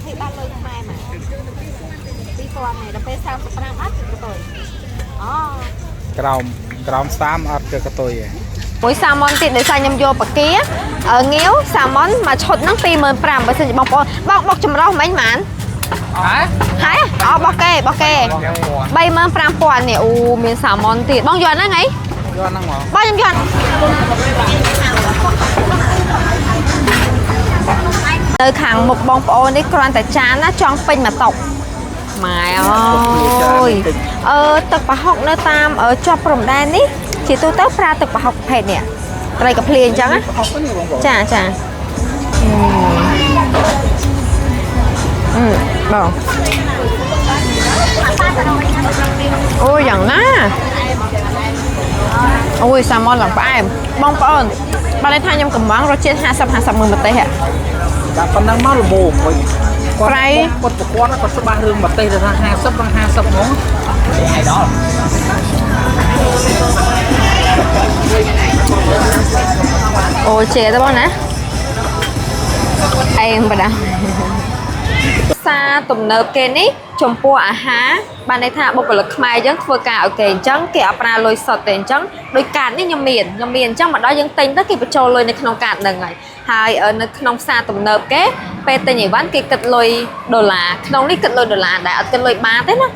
20 បានលុយខ្មែរមក2000នេះដល់ពេល35អត់ទៅទៅអូក្រោម30អត់ទៅកតុយឯងមួយសាម៉ុនទៀតដោយសារខ្ញុំយកបាគាងាវសាម៉ុនមកឈុតហ្នឹង 25,000 បើសិនជាបងប្អូនបុកចម្រោះមិញហ្មងហើយអូបោះគេ35,000នេះអូមានសាម៉ុនទៀតបងយកហ្នឹងហីយកហ្នឹងមកបងខ្ញុំយកនៅខាងមុខបងប្អូននេះគ្រាន់តែចានណាចង់ពេញមកតុកម៉ែអើយទឹកប្រហុកនៅតាមជាប់ព្រំដែននេះជាទូទៅប្រើទឹកប្រហុកប្រភេទនេះត្រីកាភ្លាអញ្ចឹងណាចាបងអូយយ៉ាងណាអូយសាម៉ុនឡើងផ្អែមបងប្អូនបើន័យថាខ្ញុំកំងរសជាតិ50 មើលម្ទេសហ៎ដាក់ប៉ុណ្ណឹងមកល្មមវិញប្រៃគាត់ច្បាស់រឿងម្ទេសទៅថា50ដល់50ហ្មងហើយដល់អូជេទៅបងណាអេបដាសាទំនើបគេនេះចំពោះអាហារបានន័យថាបុគ្គលិកខ្មែរយើងធ្វើការឲ្យគេអញ្ចឹងគេអត់ប្រើលុយសុទ្ធទេអញ្ចឹងដោយកាតនេះខ្ញុំមានអញ្ចឹងមកដល់យើងទិញទៅគេបញ្ចូលលុយនៅក្នុងកាតហ្នឹងហើយនៅក្នុងផ្សារទំនើបគេពេលទិញអីវ៉ាន់គេគិតលុយដុល្លារក្នុងនេះគិតលុយដុល្លារដែរអត់គិតលុយបាតទេណា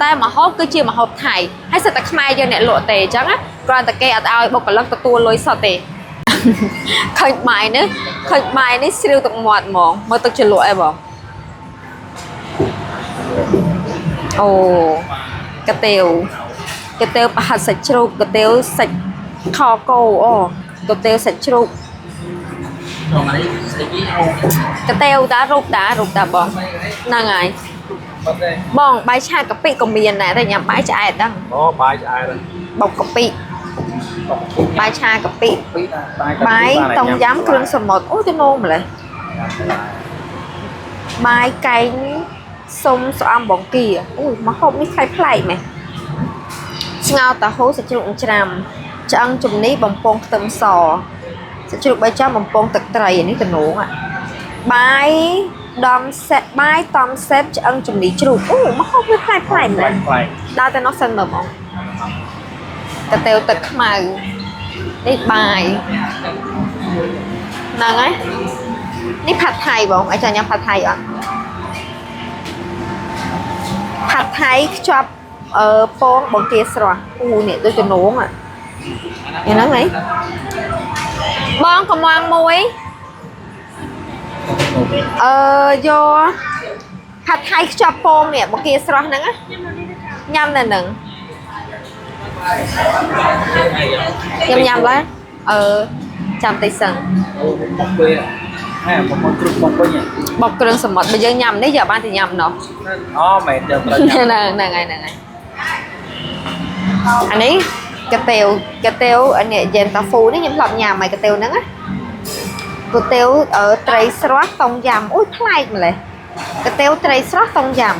តែម្ហូបគឺជាម្ហូបថៃហើយសិតតែខ្មែរយើងអ្នកលក់ទេអញ្ចឹងណាគ្រាន់តែគេអត់ឲ្យបុគ្គលិកទទួលលុយសុទ្ធទេឃើញបាយនេះស្រាវទឹកមាត់ហ្មងមើលទឹកជ្រលក់អីបងអូកាទៀវប្រហិតសាច់ជ្រូកកាទៀវសាច់ខគោអូកាទៀវសាច់ជ្រូកកាទៀវតារូបតាបងហ្នឹងហើយបងបាយឆាកាពិក៏មានដែរតែញ៉ាំបាយឆ្អែតហ្នឹងអូបាយឆ្អែតបុកកាពិបាយឆាកាពិបាយតុងយ៉ាំគ្រឿងសមុទ្រអូទៅនោមម្លេះបាយកែងសុំស្អំបងគីអូយមកហូបនេះខៃប្លែកមែនស្ងោរតាហ៊ូសាច់ជ្រូកច្រាំឆ្អឹងជំនីបំពងខ្ទឹមសសាច់ជ្រូកបីចាំបំពងទឹកត្រីនេះតំណងបាយដំសេតបាយតំសេតឆ្អឹងជំនីជ្រូកអូមកហូបនេះខៃប្លែកមែនដើរទៅនោះសិនមើលហ្មងកាទៀវទឹកខ្មៅនេះបាយហ្នឹងហើយនេះផាត់ថៃបងអាចញ៉ាំផាត់ថៃអត់ផាត់ថៃខ្ជាប់ពងបង្គាស្រស់អូនេះដូចកណងហ្នឹងហីបងកំងមួយយកផាត់ថៃខ្ជាប់ពងនេះបង្គាស្រស់ហ្នឹងញ៉ាំនៅហ្នឹងខ្ញុំញ៉ាំឡើយចាំតិចសិនបុកគ្រឿងសមុទ្របើយើងញ៉ាំនេះយកបានតែញ៉ាំនោះអូមែនទៅត្រូវញ៉ាំហ្នឹងហើយអានេះកាទៀវអានេះយេនតាហ្វូនេះខ្ញុំធ្លាប់ញ៉ាំហើយកាទៀវហ្នឹងណាកាទៀវត្រីស្រស់តុងយ៉ាំអូយប្លែកម្លេះកាទៀវត្រីស្រស់តុងយ៉ាំ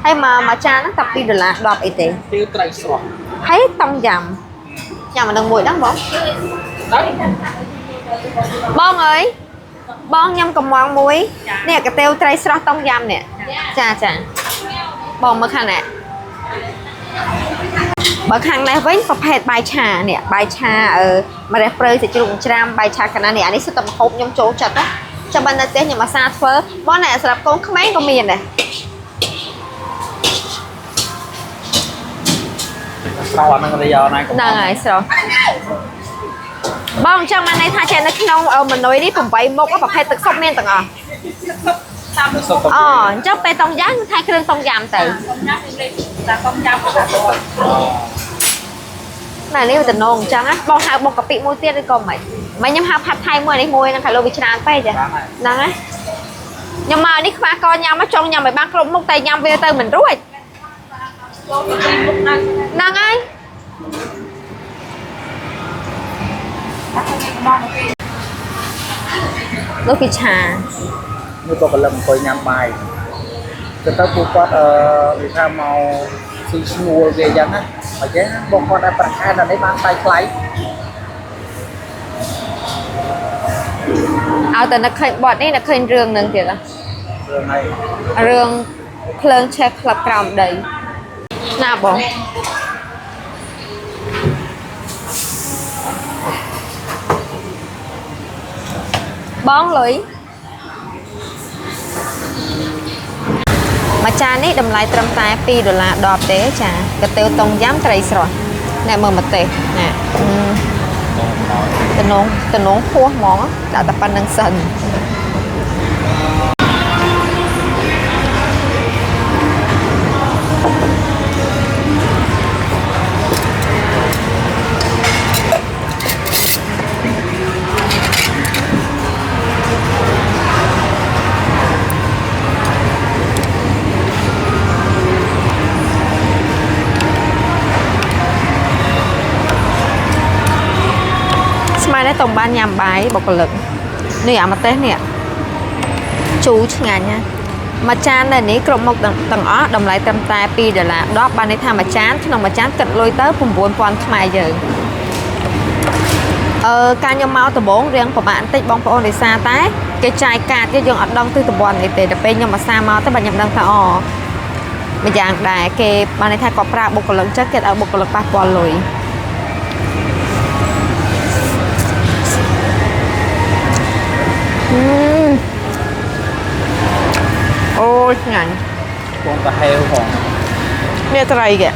ហើយមកចានហ្នឹងតែ$2 10អីទេកាទៀវត្រីស្រស់ហើយតុងយ៉ាំញ៉ាំអានឹងមួយហ្នឹងបងបងអើយបងញ៉ាំកំងមួយនេះកាទៀវត្រីស្រស់តុងយ៉ាំនេះចាបងមើលខាងនេះបើខាងនេះវិញប្រភេទបាយឆានេះបាយឆាម្រះព្រៅសាច់ជ្រូកច្រាំបាយឆាកាណានេះអានេះសិតតែម្ហូបខ្ញុំចូលចិត្តណាចាំបាននៅផ្ទះខ្ញុំអាសាធ្វើបងណែសម្រាប់កូនក្មេងក៏មានដែរស្រស់អានឹងរីយ៉ណាហ្នឹងហើយស្រស់បងចាំបានន័យថាចេះនៅក្នុងមនុយនេះ8មុខប្រភេទទឹកស៊ុបមានទាំងអស់អញ្ចឹងពេលតុងយ៉ាំថែគ្រឿងតុងយ៉ាំទៅណែនេះតំណងអញ្ចឹងណាបងហៅបុកកាពិមួយទៀតឬក៏មិនខ្ញុំហៅផាត់ថៃមួយនេះមួយនឹងខាងលោកវាច្រើនពេកចាហ្នឹងហើយខ្ញុំមកនេះខ្វះកញ៉ាំមកចង់ញ៉ាំឲ្យបានគ្រប់មុខតែញ៉ាំវាទៅមិនរួចហ្នឹងហើយលោកពីឆានេះក៏កលឹមអង្គុយញ៉ាំបាយទៅពួកគាត់វាថាមកស៊ីឈ្នួលវាអញ្ចឹងណាអញ្ចឹងបងគាត់ឲ្យប្រាក់ខែដល់នេះបានថ្លៃឲ្យតែនឹកឃើញបត់នេះនឹកឃើញរឿងនឹងទៀត រឿងហើយ រឿងភ្លើងឆេះក្លាប់ក្រោមដីណាបងបងលុយមួយចាននេះតម្លៃត្រឹមតែ$2ទេចាកាទៀវតុងយ៉ាំត្រីស្រស់អ្នកមើលម្ទេសណាតំណងហួសហ្មងដាក់តែប៉ុណ្្នឹងសិនស្មានតែតំបានញ៉ាំបាយបុគ្គលិកនេះអាម្ទេសនេះជូរឆ្ងាញ់ណាមួយចាននៅនេះគ្រប់មុខទាំងអស់តម្លៃត្រឹមតែ$2បានន័យថាមួយចានក្នុងមួយចានគិតលុយទៅ9,000ខ្មែរយើងការខ្ញុំមកដំបងរៀងប្រហែលបន្តិចបងប្អូនដោយសារតែគេចាយកាតយើងអត់ដឹងទិសតំបន់នេះទេដល់ពេលខ្ញុំអាសាមកទៅបើខ្ញុំដឹងថាម្យ៉ាងដែរគេបានន័យថាគាត់ប្រើបុគ្គលិកចិត្តគេឲ្យបុគ្គលិកប៉ះពាល់លុយអូឆ្ងាញ់ពងតាហេវផងនេះត្រីគេ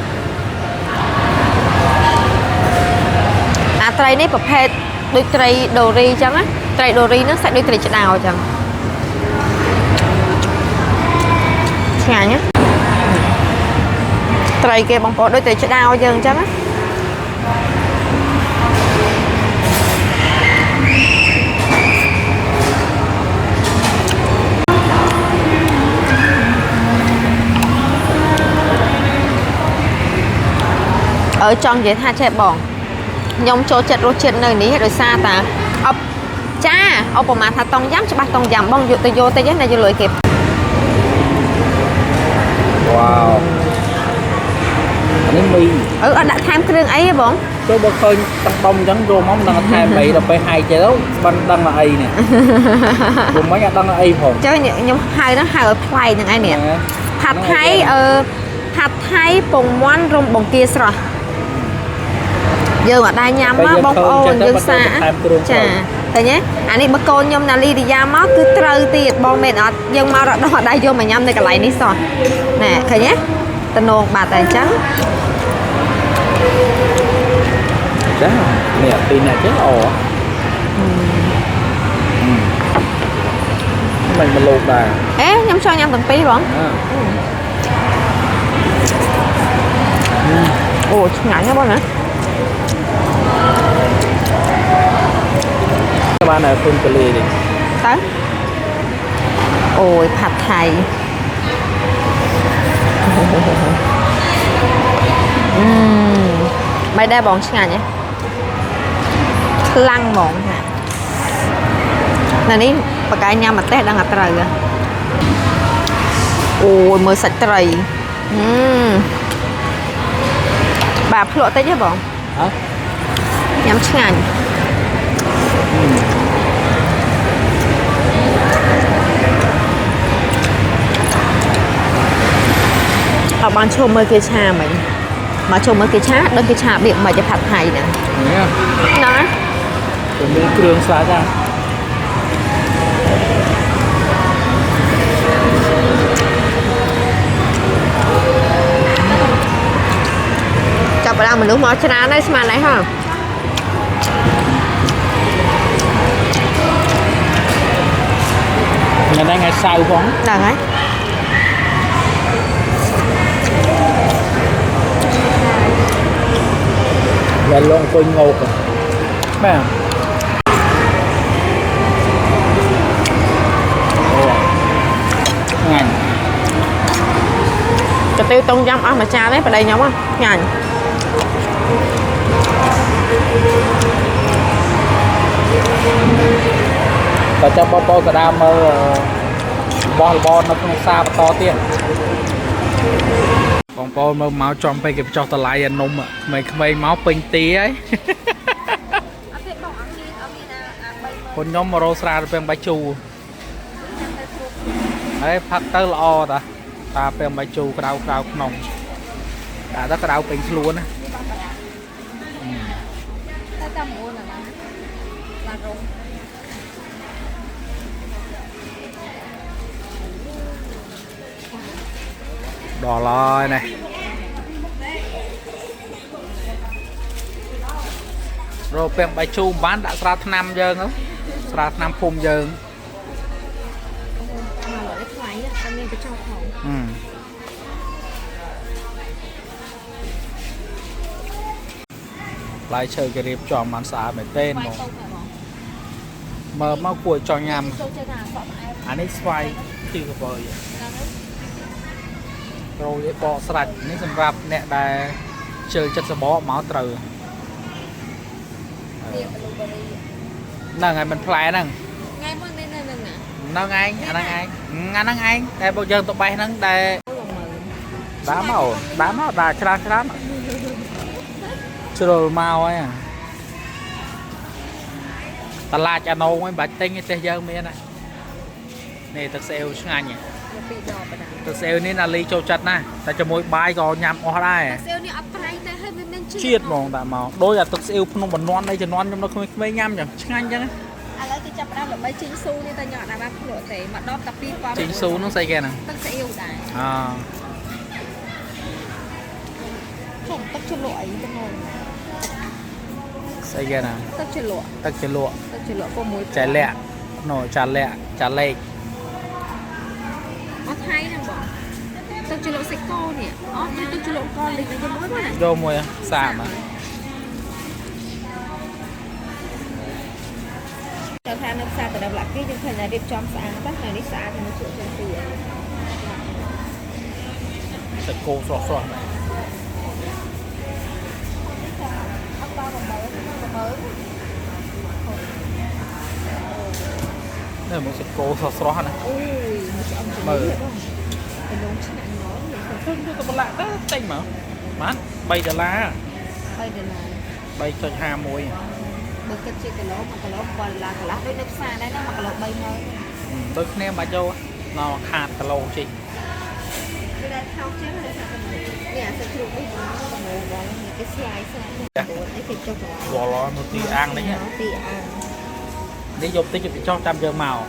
អាត្រីនេះប្រភេទដូចត្រីដូរីអញ្ចឹងណាត្រីដូរីហ្នឹងសាច់ដូចត្រីឆ្ដោអញ្ចឹងឆ្ងាញ់ណាត្រីគេបងប្អូនដូចត្រីឆ្ដោយើងអញ្ចឹងណាចង់និយាយថាចេះបងខ្ញុំចូលចិត្តរសជាតិនៅនេះដោយសារតាអបចាឧបមាថាតុងយ៉ាំច្បាស់តុងយ៉ាំបងយកទៅយកតិចណាយកលុយគេវ៉ាវនេះមីអត់ដាក់ថែមគ្រឿងអីទេបងចូលបើឃើញទឹកដុំអញ្ចឹងយកមកមិនដឹងថែមអីដល់ពេលហាយចេះទៅមិនដឹងថាអីនេះខ្ញុំមិនអត់ដឹងថាអីផងចុះខ្ញុំហៅហ្នឹងហៅឲ្យប្លែកហ្នឹងឯនេះផាត់ថៃផាត់ថៃពងមាន់រំបង្គាស្រស់យើងអត់ដែរញ៉ាំមកបងប្អូនយើងសាចាឃើញទេអានេះបើកូនខ្ញុំណាលីឌីយ៉ាមកគឺត្រូវទៀតបងមែនអត់យើងមករត់ដល់អត់ដែរយកមកញ៉ាំនៅកន្លែងនេះសោះណែឃើញទេតំណងបាត់តែអញ្ចឹងចានេះពីរនាក់ចេះល្អមិនមកលោកដែរខ្ញុំចង់ញ៉ាំទាំងពីរបងអូឆ្ងាញ់ណាស់បងណាបានតែគុំកលីនេះទៅអូយផាត់ថៃមិនដែរបងឆ្ងាញ់ទេខ្លាំងហ្មងណានេះបកាយញ៉ាំម្ទេសដឹងតែត្រូវអូយមើលសាច់ត្រីបាទភ្លក់តិចទេបងញ៉ាំឆ្ងាញ់អត់បានឈុំមើលគេឆាមិញមកឈុំមើលគេឆាដឹងគេឆាបៀបមិនទៅផាត់ថៃហ្នឹងហ្នឹងទៅមានគ្រឿងស្លាច់ចាប់ផ្ដើមមនុស្សមកច្រើនហើយស្មានហើយហ៎ញ៉ាំថ្ងៃសៅរ៍ផងហ្នឹងហើយដែលលងអង្គុយងោកបាទអូងាញ់កាទៀវតុងយ៉ាំអស់មួយចានទេប្តីខ្ញុំញ៉ាញ់តើចាំបងប្អូនក៏ដើរមើលរបស់របរនៅក្នុងផ្សារបន្តទៀតបងប្អូនមើលមកចំពេលគេចោះតម្លៃអានំក្មេងៗមកពេញទីហើយអត់ទេបងអត់មានអា30000ខ្ញុំមករោស្រាទៅពេលបាយជូរ ấy phát tới lo ta bên bài chu cái đau nồng đã rất cái đau bình luôn á đỏ lòi này rồi bên bài chu bán đã ra năm giờ nữa ra năm phun giờ lại chơi cái điệp tròn màn xả về tên mà mau cuội cho nhầm anh ấy xoay khi cái bơi rồi bỏ sạch những sản phẩm nè đã chơi chất sẽ bỏ máu từ nâng ngày mình play nâng nâng anh đây bao giờ tụi bay nâng đây đá màu đá chán chưa đồ màu ấy à ta la cha nô mấy bà tinh cái xe dơ miên này này thật sale ngay nhỉ thật sale nên là ly châu chặt này ta cho mỗi bài có nhằm ở đây chiết mong ta màu đôi là thật sale không bẩn non đây cho non trong nó không mấy nhăm nhỉ ngay chứ lấy cái chập ra là mấy chính xu như ta nhỏ là ba lụa để mà đo tập đi qua chính xu nó xây kia nè tất sẽ yêu đại không tất cho lụa ấy cho ngồi xây kia nè tất cho lụa có muối trái lẹ nồi trà lệ nó thay nè bỏ tất cho lụa xích co nè tất cho lụa con lịch cho muối mà vô mùi xả mà cho than nước xa từ đầu lạc cái phần là điệp trong sáng tất này đi xa thì nó chịu chân tiền thật cô xoa đây một sự cố xoa này mở tôi lại đó tinh mà mát bay đà la bay cho hà mùi bực cái chiếc cái lỗ mà cái lỗ còn là cái lá đôi nước xa đấy nó mà cái lỗ bay mới đôi khi em bà vô nó khát cái lỗ chị cái đây thao chứ này nhà sẽ chụp đi nó ngồi vào cái slide xem bỏ nó tí ăn đấy nhá đi dục tí chụp cho trăm giờ màu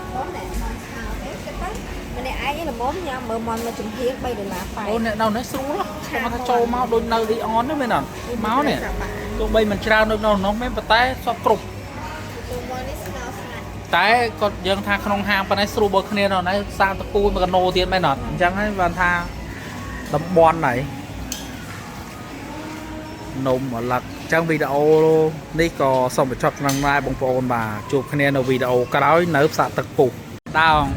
này ai là món nha mở mòn mà chụp hiến bay được là phải ôi này đâu nó xuống đó mà ta trâu máu đôi nơi đi on đó mới nè máu nè tôi bay mình trao nó mấy bát té so cục té còn dân tha không hàng bên này sưu bơ kia nó này sang tập cùi mà còn nô tiền mấy nè chẳng hay và tha tấm bon này nôm mà lật trong video đi có xong phải chọn năng lai bông phồn bà chụp kia nó video cái đó nở sạ tập cục đau không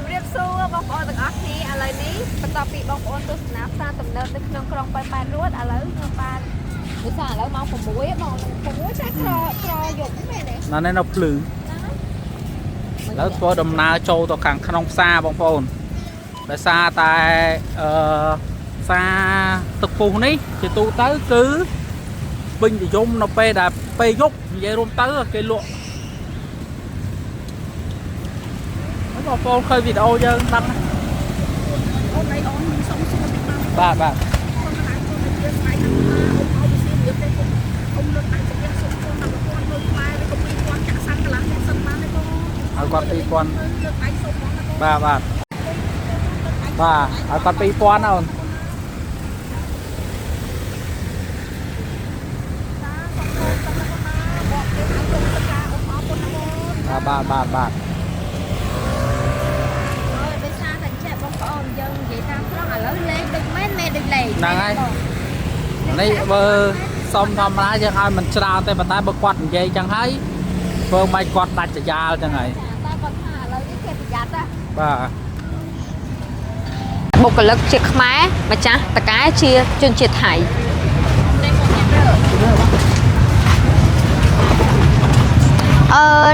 เรียบสู้บางคนต่างนี้อะไรนี้ประกอบปีบางคนตัวสนามซาตำเนินตึกน้องกรองไปรวดอะไรเงาปานอุตส่าห์แล้วมองผมบุ้ยมองผมบุ้ยใช้คลอหยดไม่เลย nó nên nó phứแล้วพอดำนาโจต่อขังขนมซาบางคนแต่ซาแต่ซาตึกปูนี้thì tu tới cứ bình thì dùng nó pe đạp pe dốc vậy luôn tới cái lụa nó còn khơi video chứ đăng bà ở con pi con bà ở con pi con nào bà này bơ xong thầm ra chẳng ai mình trao tay mà tay bơ quạt vậy chẳng thấy bơ mai quạt đặt cho già chẳng này bà bộ cái lực chiếc máy mà cha tất cả chia chuyên triệt hải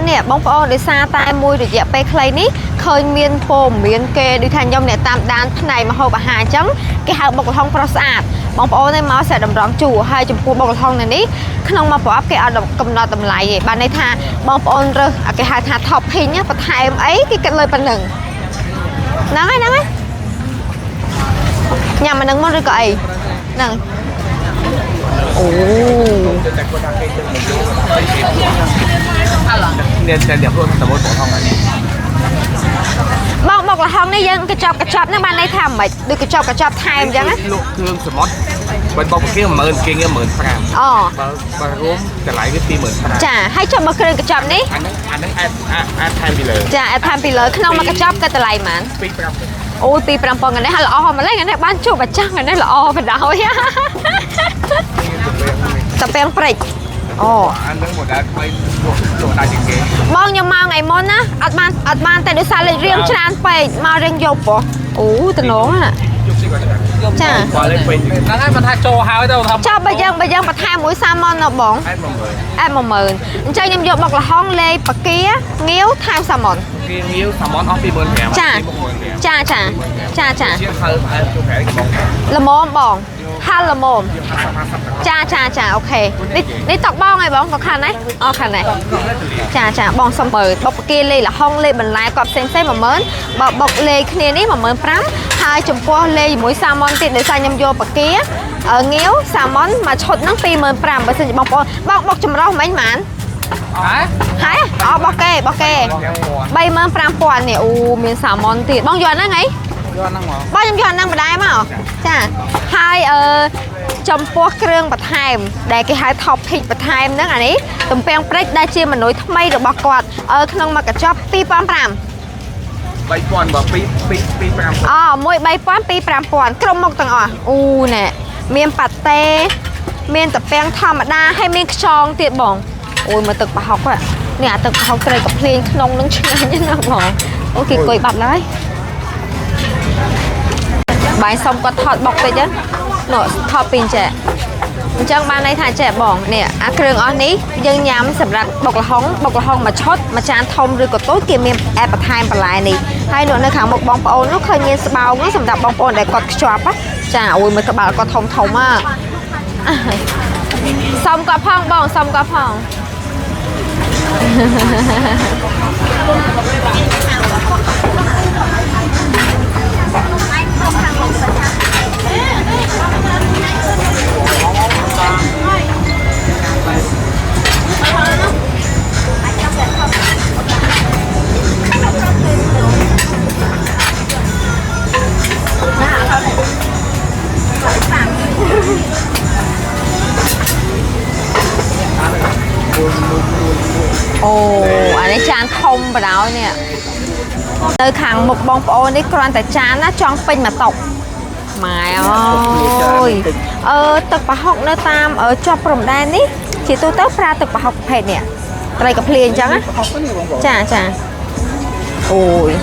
nè bóng phô để xa tay mùi để dẹp bay clay ní khơi miên phô miên kê đi thành dòng nè tam đan này mà hô bà hà chấm cái hào bọc thông pro sạch bóng phô này máu sẽ đầm rõng chủ hai chục cua bọc thông này ní không mà bỏ cái độc cầm nọ tầm lại vậy bạn này tha bóng phô rồi cái hai tha thọc hình nhá và thay em ấy cái lời bàn nừng nắng ấy nhà mà nâng món rồi cậy nâng ồ nên sẽ đẹp hơn tầm 1 phổ thông này bọc là hông đấy dân cái chọc nó ban đây thầm mày được cái chọc time chẳng á lụa thương smart bên bọc kia mà mờn kia nghe mờn phàm và gốm trở lại cái tim mờn phàm chả hay cho mà cái chọc ní anh ăn time bị lờ chả time bị lờ không mà cái chọc cái lại mà ôi pi pram pong này hay là o mà lấy cái này bán chụp và chắc cái này là o phải đâu á tập bèn break ồ anh đứng một đợt quay chỗ đại dịch kế bong nhưng mà ngày món á ăn ban tại đứa sao lại riêng tràn phải mà riêng dục bỏ ủ từ nó à chà nó thấy mình thay cho hao đâu không cho bây giờ bật hai mũi salmon nào bỏng em mà mờn cho nhầm dục bọc là hong lê bạc kia nghiếu tham salmon nghiếu salmon off mờn chà là mồm bỏng hai là mồm chà ok đi tọc bao ngày bỏng có khăn đấy khăn này chà bỏng xong mờ bọc kia lê là hong lê bình lại cọp xem mà mớn bọc lê kia ní mà mớn prám hai chùm qua lê mũi salmon thì để sao nhầm vô bạc kia ở nghiếu salmon mà chốt nắng pi mớn prám bởi sự bọc chùm rau mấy mán hả bọc kê bay mớn prám quần nè miền salmon thì bong giòn đó ngay bao nhiêu giòn đang bật đai mà chà hai trong po kêu bật hai để cái hai top hit bật hai nữa anh ấy tụm bèn break đai chia mà nối thâm mây được bọc quạt không mà cả chop pi pram pram bay pon và pi pram môi bay pon pi pram pon trong một tầng nè miên bạt tê miên tập bèn thầm mà đa hay miên tròn tiệt bỏng ôi màตึก học à nèตึก học trời gặp liền nông nướng chừng như nào bỏng ok cười bật lấy bài xong có thọt bọc về chứ nổi thọt pin trẻ chẳng ban này thả trẻ bỏng nè kêu ở ní dân nhám sầm rạp bọc là hóng mà chốt mà tràn thông rồi có tối kia miệng time và lại nè hai nữa nơi kháng một bóng ôn nó khơi nhiên bao nó sầm rạp bóng ôn để có chọp á chà ôi mới các bạn có thông á xong có phong bỏng xong có phong anh ấy chan thông vào đó nè nơi khẳng một bông ô đấy còn tại chan á trong pin mà tộc mày ơiตึก bà học nơi tam ở cho prom đan ní chỉ tôi tới raตึก bà học hết nè đây gặp liền chẳng á chà ôi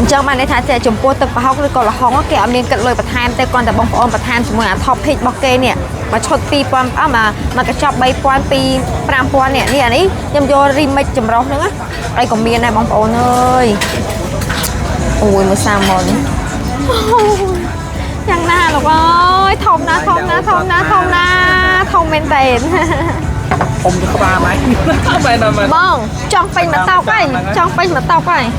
chẳng mà này thà trẻ chồng côตึก bà học rồi còn là không có kẹo miếng cận lời bật tham tay conแต่บองôn bật tham chúng mình top hit bọc kê nè mà chốt pi pon mà cái chop bay pon pi pram pon nèนี่อันนี้ยำโยรีมิกจำร้องนึงá đây còn miên này bong ôn ơi ôi mà sao mònยังหน้าหรอกเอ้ยทมนะทมเป็นเต็น ông có ba máy bông trong pin mà tao quay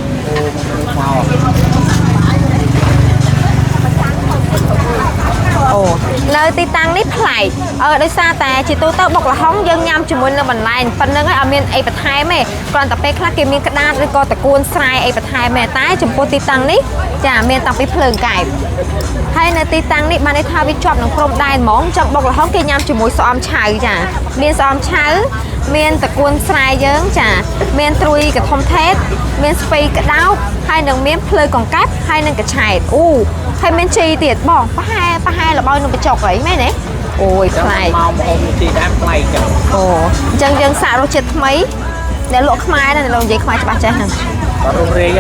nơi ti tăng nít lại đây xa ta chỉ tôi bọc là hóng dân nhâm chỉ muốn là mình lại phầnนึงở miền ấy bật hai mẹ còn tập pe khác kia miền cái đa rồi còn tập cuốn sai ấy bật hai mẹ tái chụp po ti tăng nít chả miền tậpไปเพลิงไก่ให้ในตีตังนี่มาในท่าวิจอบหนังพรมได้หมองจังบอกlà hóng kia nhâm chỉ muốnซ้อมชายจ้ะmiềnซ้อมชายmiềnตะกุนสายเยิ้งจ้ะmiềnตรุยกับทอมเทสmiềnสปีกับดาวให้หนึ่งmiềnเพลิงของกั๊บให้หนึ่งกับชายให้miềnชีเตียดบอกป้าให้là bao nhiêu bị chọc ấy mấy nè ôi này màu một chị đám play chồng dân xả rồi chết mấy để lộ khai này làm gì khai cho bà trẻ hả có rung rê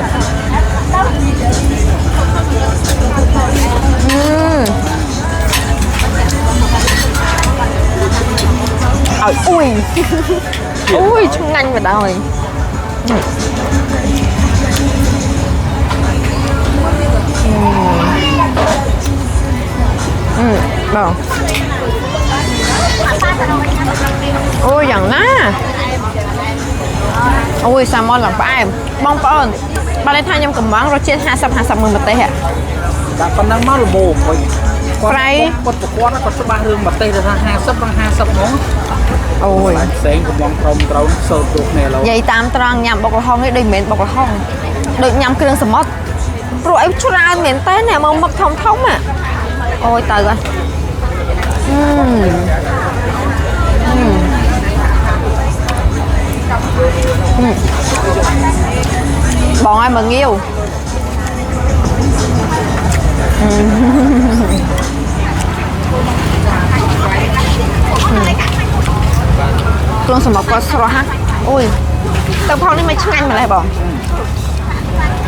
ui chung ngành vào đời đâu ôi dần á ôi salmon là phải bông bông ba lấy thay nhom cầm món rồi trên 50 mươi một tê hả đã phần năng máu là bồ Fry con nó còn số ba hương mà tê là 20 món ôi sáng của món rồng trâu sơ tuột này là vậy tam trăng nhằm bọc là hông ấy đôi miệng bọc là hông được nhằm cái đường sầm mót rồi em cho ra miệng té nè mà mập thông thống à ôi trời ơi bọn ai mà nghiêu con sầm mót có sò ha ôi tao phong đi mày chăng anh mà lại bọn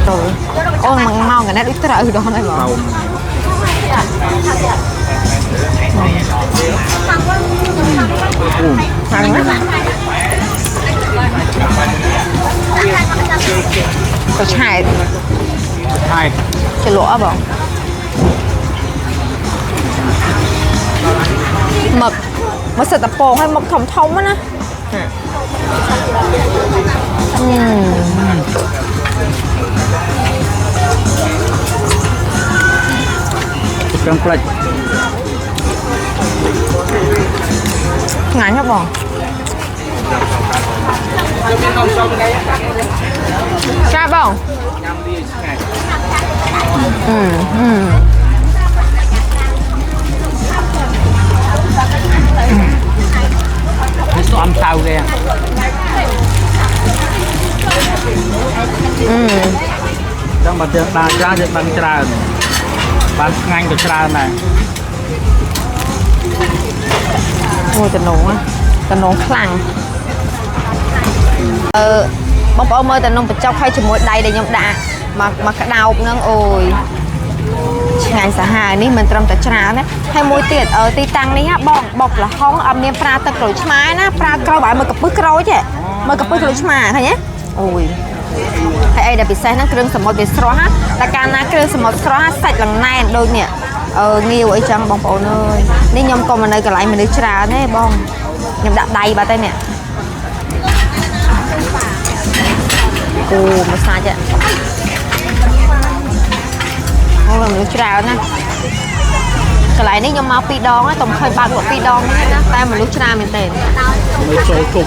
trời ôi mà mau cái này đứt ra đó này bọn thằng á có chai cái lỗ bọn mực mà sợ tập bồn hay mực thông thông á căng plek ngán hả bọn sao bọn cái số âm sao kìa trong mặt đường đa ra được bằng trà bán ngành của trà này ôi tình nổ khăn bông bông ơi tình nổ phải cho khay cho mỗi đầy để nhom đạ mà cái đau nữa ôi ngành xã hà ní mình trồng tại trà đấy hay môi tiệt ở tì tăng ní á bọc là hóng âm niêm pra tật rồi chmái ná pra câu bãi mà cặp bước rối chứ mà cặp bước rồi chmái thôi nhé ôi hay ai đã bị say nó kêu sầm một bị sro ha là can na kêu sầm một sro ha sạch lần này đôi nè nghiêu ở trong bông bầu nơi nên nhom còn mà nơi còn lại mình đi trà đấy bông nhom đặt đầy bà tay nè ồ mà sai chứ không làm được trà nè còn lại nếu nhom mau pi đòn á tổng khơi ba của pi đòn á tay mà lúc trà mình tiền mới trôi trùng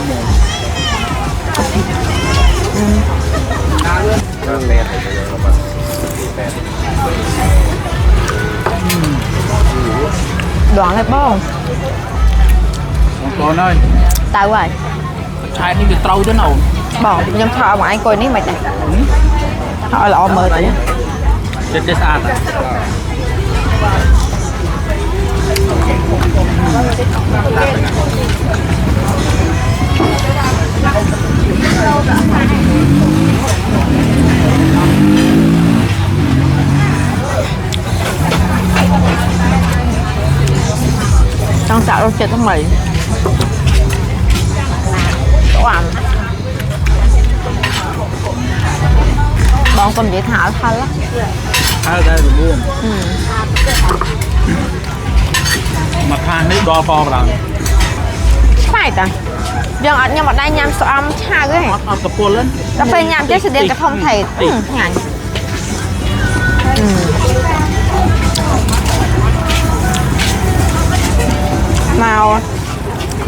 đoạn lại bông con ơi tao rồi chai đi bị trâu thế nào bông nhom thọ mà anh coi ní mày này họ là mờ đấy chết à con xạo đâu chết không mày chỗ ăn bọn con dễ thả thôi lắm đây là buông mặt hàng đấy đo co vào phải ta dân ở nhưng mà đây nhằm sợ âm cha cái này ăn cặp cuốn lên nó phải nhằm chứ sẽ đem cái phong thầy ngàn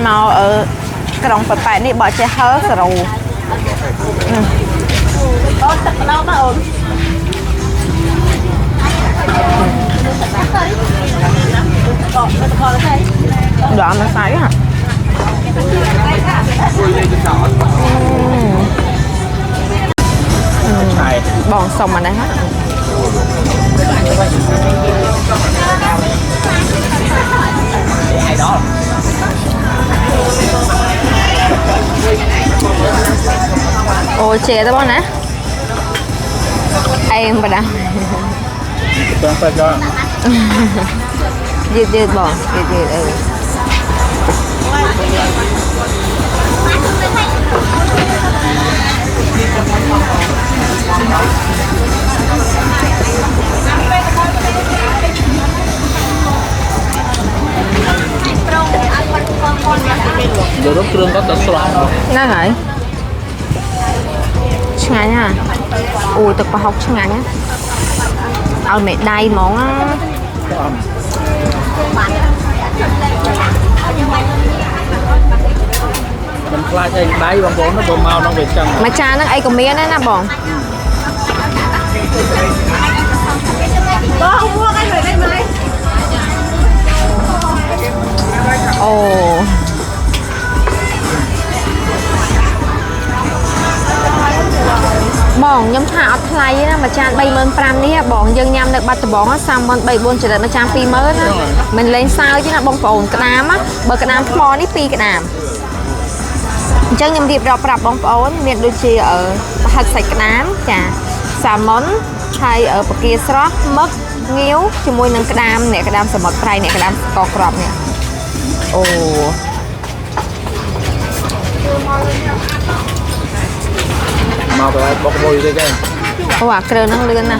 màu ở cái đồng phải phải đi bỏ che hớ rồi có tập đâu mà ổn đoạn nó sai hả bòn xong mà đây hết ôi chè tao bao nè em bà đâu dệt bò dệt Đồ đốt trương có tận sọt nó hả ngay nha ui thực bà học ngay nhá ở mẹ đầy món á mình fly thay đáy bằng bốn nó bơm màu nó về chân mà cha nó ai còn miếng đấy nè bọn không mua cái này đây ồ bọn nhóm thả ở thay á mà cha bay mơn pram đi bọn dân nhâm được bắt bọn á xong bọn bay buôn chỉ là nó trang phi mới á mình lên sao chứ là bông phồn cái nam á bờ cái nam mò ní phi cái nam chân nhâm điệp rọc rạp bông phồn miền đôi chi ở hạt sạch cái nám chả xà món hay ở bậc kia srót mất nghiếu cho môi nâng cái đam sờ mọt prai nè cái đam to crop nè ồ màu cái bọc môi đây cái ồ à kêu năng lươn nè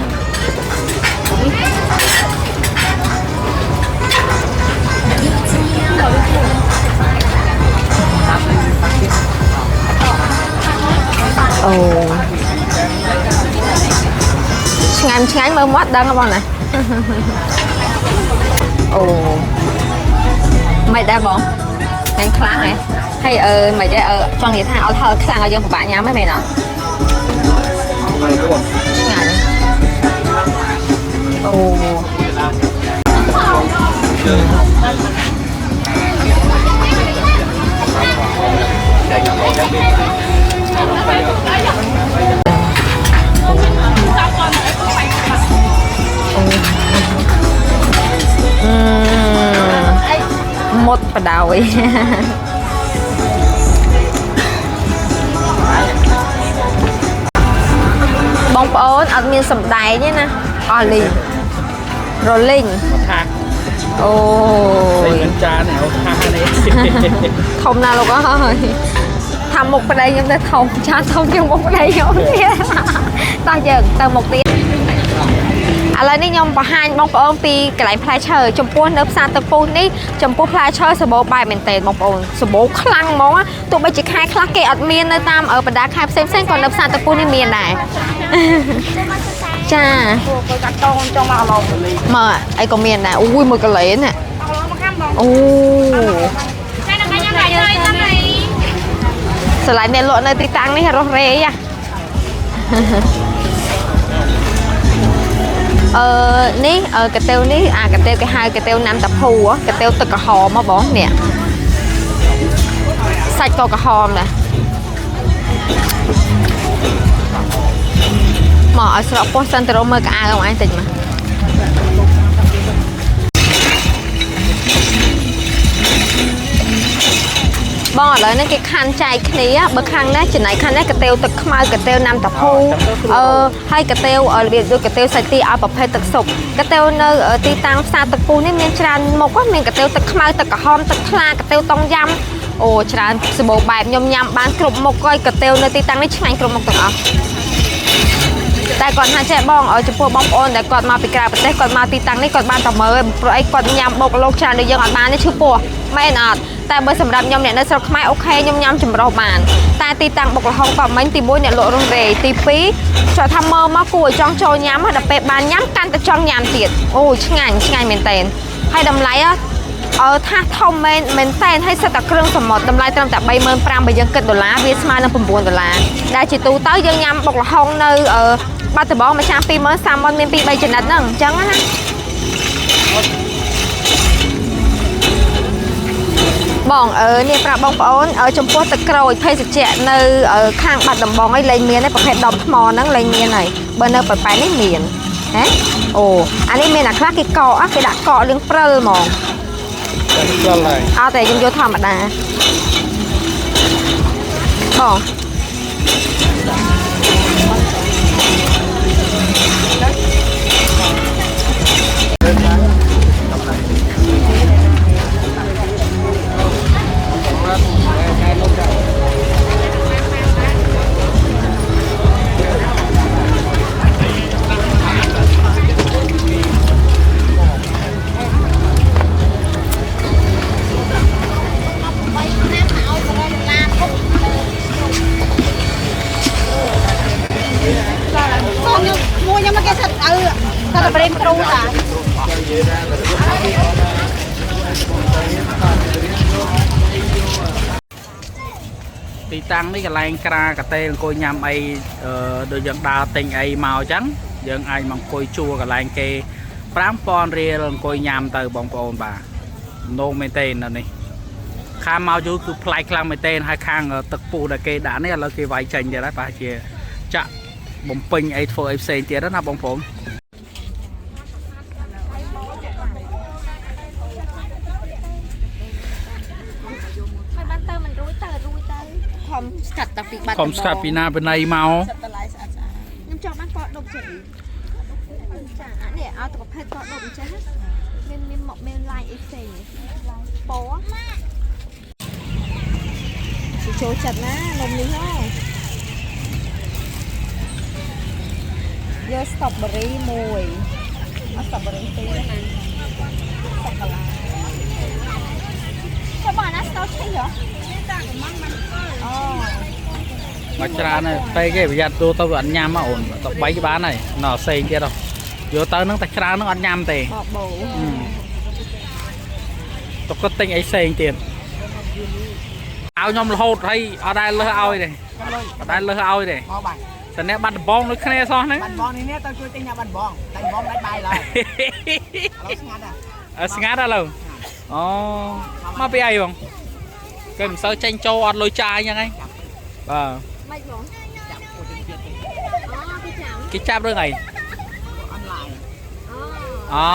ồ ngày mơ mót đang không này ồ mày đã bọn anh kháng này hay mày để trong gì thằng thơ kháng ở dân của bạn nhà mấy mày nào ngày ồ một và đào ấy bông ớn ở miền sầm đáy nhé nè Olin Rolling ôi không nào đâu có thầm một bên đây nhưng ta không cha không trong một bên đây giống như ta dừng từ một tiếng lại ní nhom បង្ហាញបងប្អូនពីកន្លែងផ្លែឈើចំពោះនៅផ្សារទឹកពុះនេះចំពោះផ្លែឈើសម្បូរបែបមែនតើបងប្អូនសម្បូរខ្លាំងហ្មងទោះបីជាខែខ្លះគេអត់មាននៅតាមបណ្ដាខេត្តផ្សេងៗក៏នៅផ្សារទឹកពុះនេះមានដែរចាកាត់តងចង់មកឡងមើលអីក៏មានដែរអូយមើលកលែនអូស្រឡាញ់អ្នកលក់នៅទីតាំងនេះរស់រេយ៉ានេះកាទៀវនេះកាទៀវគេហៅកាទៀវណាំតាភូកាទៀវទឹកក្រហមមកបងនេះសាច់ក៏ក្រហមដែរមកឲ្យស្រក់ពោះសិនទៅរកមើលកៅអៅអញតិចមកបងឥឡូវនេះគេខាន់ចែកគ្នាបើខាងនេះចំណែកខាងនេះកាទៀវទឹកខ្មៅកាទៀវណាំតាភូហើយកាទៀវរបៀបដូចកាទៀវសាច់ទាឲ្យប្រភេទទឹកស៊ុបកាទៀវនៅទីតាំងផ្សារទឹកពុះនេះមានច្រើនមុខមានកាទៀវទឹកខ្មៅទឹកក្រហមទឹកថ្លាកាទៀវតុងយ៉ាំអូច្រើនសម្បូរបែបខ្ញុំញ៉ាំបានគ្រប់មុខហើយកាទៀវនៅទីតាំងនេះឆ្ងាញ់គ្រប់មុខទាំងអស់តែគាត់ថាចេះបងចំពោះបងប្អូនដែលគាត់មកពីក្រៅប្រទេសគាត់មកទីតាំងនេះគាត់បានតែមើលព្រោះអីគាត់ញ៉ាំបុកលោកច្រើនដូចយើងអត់បានទេឈឺពោះមែនអត់តែបើសម្រាប់ខ្ញុំអ្នកនៅស្រុកខ្មែរអូខេខ្ញុំញ៉ាំចម្រុះបានតែទីតាំងបុកល្ហុងក៏មិញទី1អ្នកលក់រស់រេទី2ចូលថាមើលមកគួរឲ្យចង់ចូលញ៉ាំដល់ពេលបានញ៉ាំកាន់តែចង់ញ៉ាំទៀតអូឆ្ងាញ់មែនតើហើយតម្លៃថាធំមែនតែហើយសិតតែគ្រឿងសមុទ្រតម្លៃត្រឹមតែ35,000បើយើងគិតដុល្លារវាស្មើនឹង$9ដែលជាទូទៅយើងញ៉ាំបុកល្ហុងនៅបាត់ដំបងមួយចាន20,000 30,000មាន2-3ចំណិតហ្នឹងអញ្ចឹងណាបងនេះប្រាប់បងប្អូនចំពោះទឹកក្រូចភេសជ្ជៈនៅខាងបាត់ដំបងអីលែងមានហើយប្រភេទដុំថ្មហ្នឹងលែងមានហើយបើនៅប៉ែនេះមានហ៎អូអានេះមានអាខ្លះគេកកគេដាក់កកលឿងព្រិលហ្មងអត់តែយើងយកធម្មតាបង ta beri tru ta ទីតាំងនេះកន្លែងក្រាកាតេអង្គុយញ៉ាំអីដូចយើងដើរទិញអីមកអញ្ចឹងយើងអាចមកអង្គុយជួកន្លែងគេ 5000 រៀលអង្គុយញ៉ាំទៅបងប្អូនបាទនោមមែនទេនៅនេះខាងមកយូរគឺប្លែកខ្លាំងមែនទេហើយខាងទឹកពុះដែលគេដាក់នេះឥឡូវគេវាយចេញទៀតហើយប្រហែលជាចាក់បំពេញអីធ្វើអីផ្សេងទៀតណាបងប្អូន ខំស្កាត់តាពីបាត់ ខំស្កាត់ពីណាពីណៃមក ខ្ញុំចង់បានកដុំចេះចានេះឲ្យទៅប្រភេទកដុំចេះមានមកមានឡាយអីផ្សេងពណ៌ចូលចិត្តណានំនេះហ៎យកស្ទ្រូប៊េរីមួយអត់ស្ទ្រូប៊េរីទេណាសូកូឡាចាំបានណាស្ទោឆៃហ៎អូ មកច្រើនហើយពេកគេប្រយ័ត្នទូទៅវាអត់ញ៉ាំអូនទៅ3ក៏បានហើយណោះផ្សេងទៀតយកទៅនឹងតែច្រើននឹងអត់ញ៉ាំទេបបោទៅគាត់ទិញអីផ្សេងទៀតឲ្យខ្ញុំរហូតហើយអត់ដែលលើសឲ្យទេអត់ដែលលើសឲ្យទេមកបាទតែអ្នកបាត់ដំបងដូចគ្នាសោះហ្នឹងបាត់ដំបងនេះទៅជួយទិញអ្នកបាត់ដំបងតែដំបងដាច់បាយឡើយឥឡូវស្ងាត់ហ៎ស្ងាត់ឥឡូវអូមកពីអីបងគេមិនសូវចេញចូលអត់លុយចាយអញ្ចឹងហីបាទ មិនបងចាប់អូគេចាប់រឿងអីអូ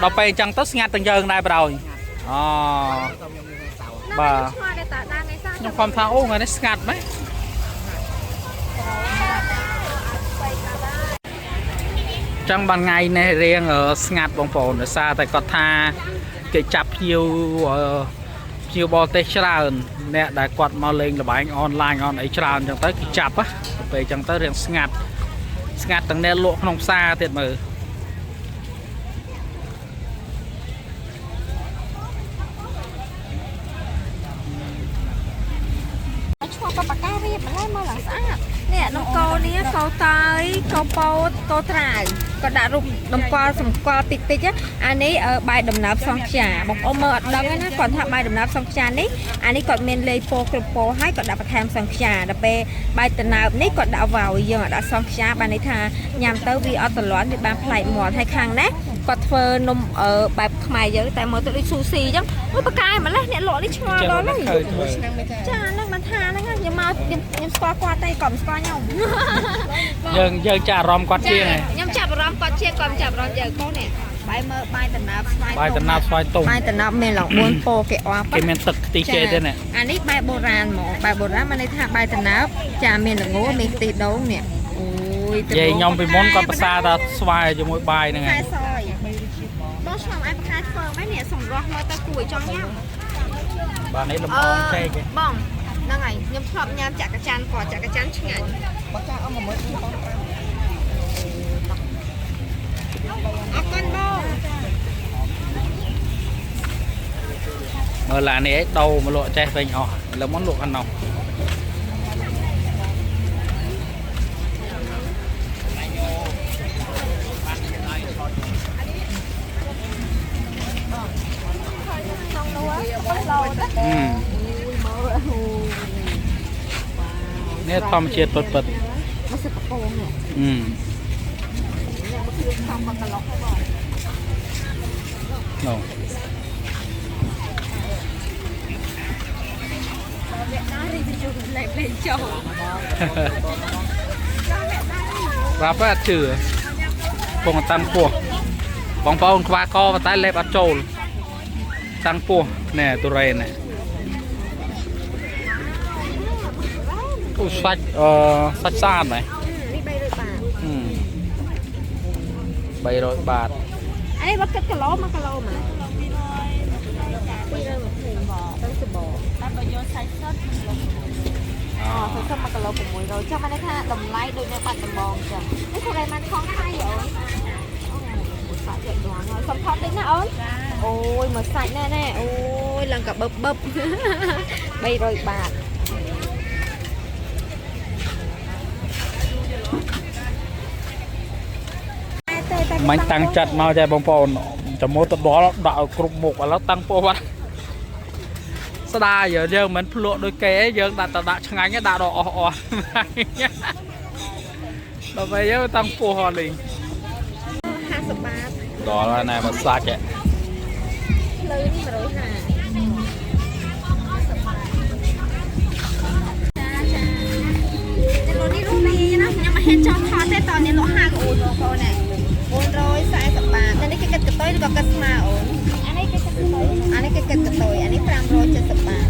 ដល់ពេលអញ្ចឹងទៅស្ងាត់ទាំងយើងដែរប្រហើយអូបាទខ្ញុំខំថាអូថ្ងៃនេះស្ងាត់មែនចឹងបានថ្ងៃនេះរៀងស្ងាត់បងប្អូនដោយសារតែគាត់ថាគេចាប់ភ្ញៀវបរទេសច្រើនអ្នកដែលគាត់មកលេងល្បែងអនឡាញអនអីច្រើនអញ្ចឹងទៅគេចាប់ទៅពេលអញ្ចឹងទៅរៀងស្ងាត់ទាំងអ្នកលក់ក្នុងផ្សារទៀតមើល ឈ្មោះបបការៀបម្ល៉េះមកឡើងស្អាតនេះនំកោនេះកោតើយកោពោតកោត្រាវក៏ដាក់រូបនំកល់សម្គាល់តិចតិចអានេះបាយដំណើបសងខ្យាបងប្អូនមើលអត់ដឹងទេណាគាត់ថាបាយដំណើបសងខ្យានេះអានេះគាត់មានលេខពោគ្រប់ពោហើយគាត់ដាក់បន្ថែមសងខ្យាដល់ពេលបាយដំណើបនេះគាត់ដាក់វាវយើងអត់ដាក់សងខ្យាបានន័យថាញ៉ាំទៅវាអត់ទលាន់វាបានប្លែកមាត់ហើយខាងណាគាត់ធ្វើនំបែបខ្មែរយើងតែមើលទៅដូចស៊ូស៊ីអញ្ចឹងអូបកាយម្លេះអ្នកលក់នេះឆ្ងល់ដល់ហើយចាហ្នឹងបានថាហ្នឹងខ្ញុំមកខ្ញុំស្គាល់គាត់តែគាត់មិនស្គាល់ខ្ញុំយើងចាអារម្មណ៍គាត់ជាងខ្ញុំចាប់អារម្មណ៍គាត់ជាងគាត់ចាប់អារម្មណ៍យើងបងនេះបាយមើលបាយដំណើបស្វាយបាយដំណើបស្វាយទុំបាយដំណើបមានឡើង4ពោគេអស់គេមានទឹកខ្ទិះចេទេណាអានេះបាយបុរាណហ្មងបាយបុរាណមានន័យថាបាយដំណើបចាមានល្ងមានខ្ទិះដូងនេះអូយនិយាយខ្ញុំពីមុនគាត់ប្រសាថាស្វាយជាមួយបាយហ្នឹងហើយបងឆ្លងឯប្រកាសធ្វើមែននេះសម្រស់មើលទៅគួរឲ្យចង់ញ៉ាំបាទនេះលំអងចេកបងហ្នឹងហើយខ្ញុំធ្លាប់ញ៉ាំចាក់កាចាន់គាត់ចាក់កាចាន់ឆ្ងាញ់បងចាអស់10000បងអរគុណបងមើលឡាននេះឯងដូរមកលក់ចេះវិញអស់ឥឡូវមកលក់ខាងនោះនេះធម្មជាតិពិតមកសិកពងនេះធម្មកន្លុកហ្នឹងណូវៀតណាមរីវិវលេខចូលប្រាប់អត់ជឿពងតាមពោះបងប្អូនខ្វាកប៉ុន្តែលេបអត់ចូលតាំងពោះណែទុរេនណែអូសាច់សាច់ស្អាតណានេះ300 បាត300 បាតអីបើគិតគីឡូ1គីឡូមក220ទៅសបតែបើយកសាច់សុទ្ធអូសាច់សុទ្ធ1គីឡូ600ចាំបានថាតម្លៃដូចនៅបាត់ដំបងចឹងនេះគឺតែបានខំថៃអូនសាច់យ៉ាងដល់ហើយសុំថតតិចណាអូនអូយមើលសាច់ណែអូយឡើងកាបឹប300 បាត mình tăng chặt mau chạy bông bồn cho mỗi tập đó đạo cục một và nó tăng po vắt sao đa giờ mình lụa đôi kế giờ đặt đã chẳng anh đã đỏ đó bây giờ tăng po họ liền đó là này mà sạch vậy nhưng mà hết cho thọ thế tอนnày lỗ hai của ôn cô này ôn rồi sai sập bàn anh ấy cái tôi có cái mà ôn anh ấy cái tôi anh ấy pram rồi cho sập bàn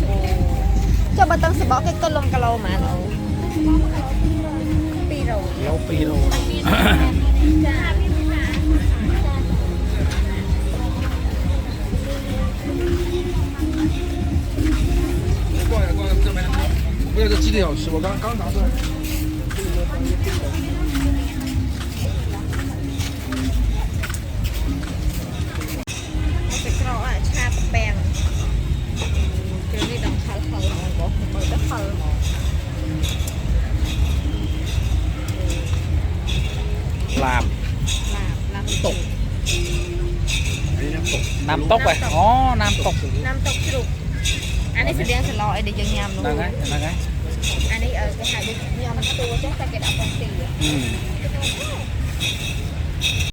cho bà tăng sẽ bỏ cái cân lông calo mà nó pi rồi lâu pi rồi为了几个小时，我刚拿出来。cái cỏ à cha bèn cái này đồng khal khal mà có mới đất khal mà làm tục nam tốc vậy ó nam tốc chụp anh ấy sẽ đem sẽ lo để cho nhầm luôn là cái anh ấy ở cái hai bên nhầm tua chắc cái đã công ty